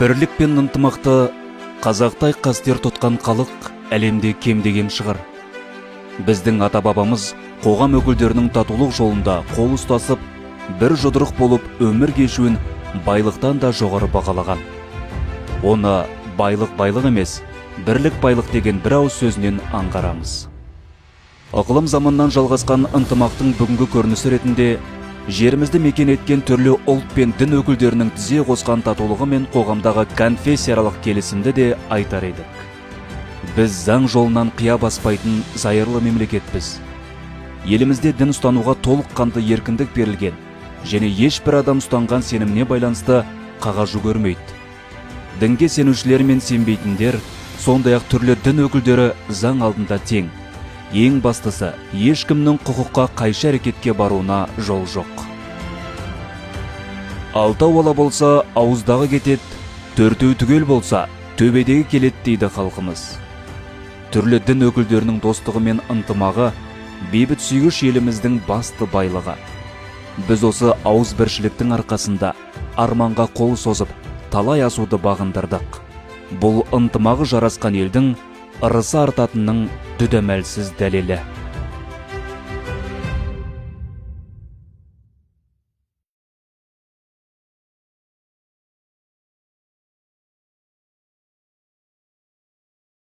Бірлік пен ынтымақты қазақтай қастер тұтқан халық әлемде кемдеген шығар. Біздің ата-бабамыз қоғам өкілдерінің татулық жолында қол ұстасып, бір жұдырық болып өмір кешуін байлықтан да жоғары бағалаған. Оны байлық емес, бірлік байлық деген бір ауыз сөзінен аңғарамыз. Ықылым заманнан жалғасқан ынтымақтың бүгінгі көрінісі ретінде жерімізді мекен еткен түрлі ұлт пен дін өкілдерінің тізе қосқан татулығы мен қоғамдағы конфессияаралық келісімді де айтар едік. Біз заң жолынан қия баспайтын зайырлы мемлекетпіз. Елімізде дін ұстануға толыққанды еркіндік берілген, және ешбір адам ұстанған сеніміне байланысты қағажу көрмейді. Дінге сенушілер мен сенбейтіндер, сондай-ақ түрлі дін өкілдері заң алдында тең. Ең бастысы, ешкімнің құқыққа қайшы әрекетке баруына жол жоқ. Алтау ала болса, ауыздағы кетет, төртеу түгел болса, төбедегі келет дейді халқымыз. Түрлі дін өкілдерінің достығы мен ынтымағы бейбіт сүйгіш еліміздің басты байлығы. Біз осы ауызбіршіліктің арқасында арманға қол созып, талай асуды бағындырдық. Бұл ынтымағы жарасқан елдің ырысы артатынның дүдәмәлсіз дәлелі.